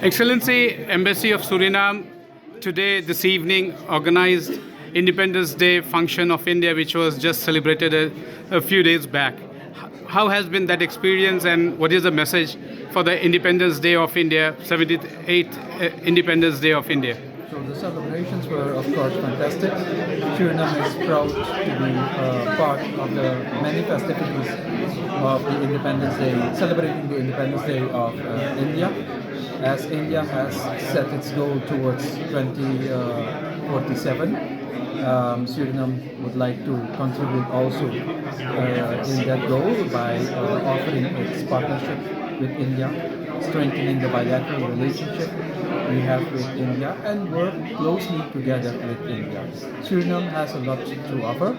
Excellency, Embassy of Suriname today, this evening, organized Independence Day function of India, which was just celebrated a few days back. How has been that experience, and what is the message for the Independence Day of India, 78th Independence Day of India? So the celebrations were, of course, fantastic. Suriname is proud to be part of the many festivities of the Independence Day, celebrating the Independence Day of India, as India has set its goal towards 2047. Suriname would like to contribute also in that goal by offering its partnership with India, strengthening the bilateral relationship we have with India, and work closely together with India. Suriname has a lot to offer.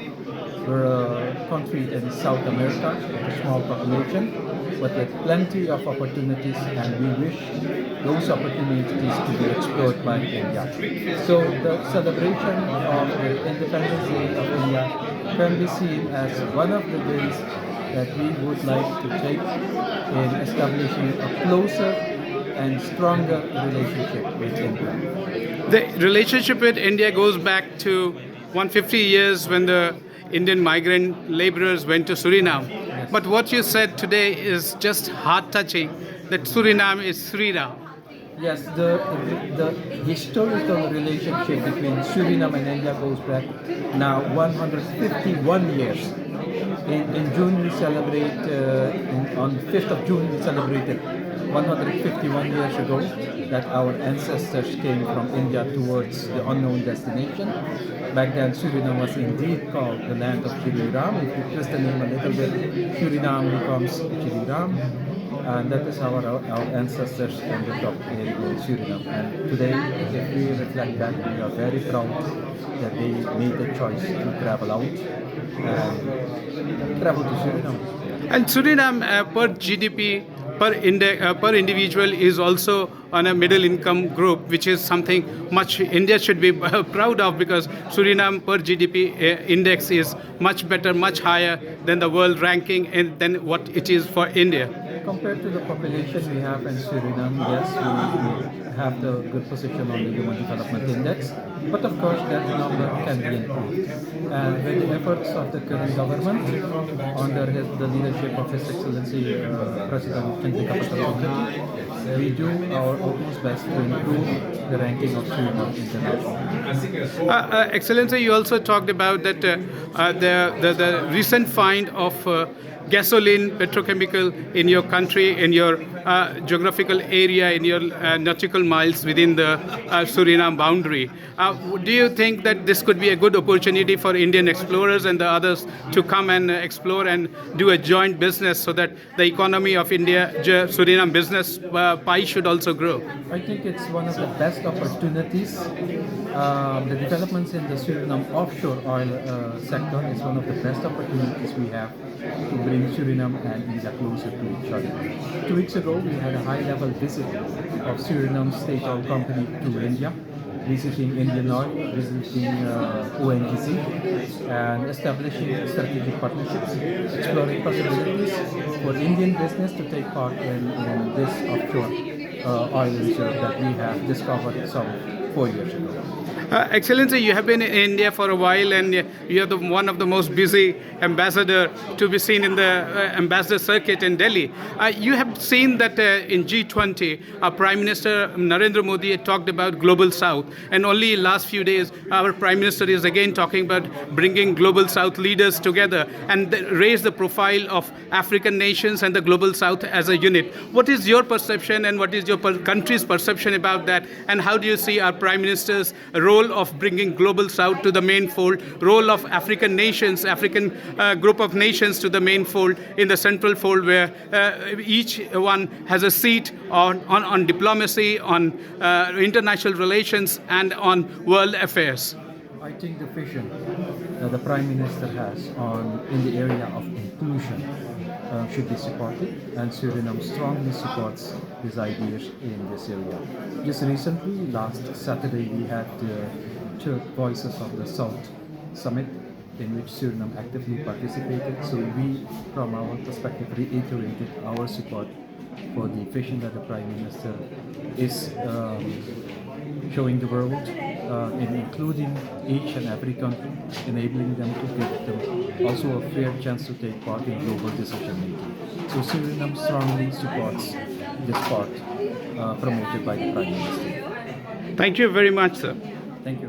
We're a country in South America with a small population, but with plenty of opportunities, and we wish those opportunities to be explored by India. So the celebration of the Independence Day of India can be seen as one of the ways that we would like to take in establishing a closer and stronger relationship with India. The relationship with India goes back to 150 years when the Indian migrant laborers went to Suriname. Yes. But what you said today is just heart-touching, that Suriname is Sriram. Yes, the historical relationship between Suriname and India goes back now 151 years. In June we celebrate, on 5th of June we celebrated 151 years ago that our ancestors came from India towards the unknown destination. Back then Suriname was indeed called the land of Shri Ram. If you twist the name a little bit, Suriname becomes Shri Ram. And that is how our ancestors ended up in Suriname. And today, if we reflect back, we are very proud that they made the choice to travel out and travel to Suriname. And Suriname, per GDP, per individual, is also on a middle income group, which is something much India should be proud of, because Suriname per GDP index is much better, much higher than the world ranking and than what it is for India. Compared to the population we have in Suriname, yes, we have the good position on the Human Development Index, but of course that number can be improved. And with the efforts of the current government, under the leadership of His Excellency President Patel, we do our utmost best to improve the ranking of Suriname internationally. Excellency, you also talked about that the recent find of gasoline, petrochemical in your country, in your geographical area, in your nautical miles within the Suriname boundary. Do you think that this could be a good opportunity for Indian explorers and the others to come and explore and do a joint business, so that the economy of India, Suriname business pie should also grow? I think it's one of the best opportunities. The developments in the Suriname offshore oil sector is one of the best opportunities we have to bring Suriname and India closer to each other. 2 weeks ago, we had a high-level visit of Suriname State Oil Company to India, visiting Indian Oil, visiting ONGC, and establishing strategic partnerships, exploring possibilities for Indian business to take part in this offshore oil reserve that we have discovered some 4 years ago. Excellency, you have been in India for a while, and you are one of the most busy ambassador to be seen in the ambassador circuit in Delhi. You have seen that in G20, our Prime Minister Narendra Modi had talked about Global South, and only last few days, our Prime Minister is again talking about bringing Global South leaders together and raise the profile of African nations and the Global South as a unit. What is your perception, and what is your country's perception about that, and how do you see our Prime Minister's role of bringing Global South to the main fold, role of African nations, African group of nations to the main fold, in the central fold, where each one has a seat on diplomacy, on international relations, and on world affairs? I think the vision that the Prime Minister has in the area of inclusion should be supported, and Suriname strongly supports his ideas in this area. Just recently, last Saturday, we had the third Voices of the South Summit, in which Suriname actively participated. So we, from our perspective, reiterated our support for the vision that the Prime Minister is showing the world, in including each and every country, enabling them to give them also a fair chance to take part in global decision making. So Suriname strongly supports this part promoted by the Prime Minister. Thank you very much, sir.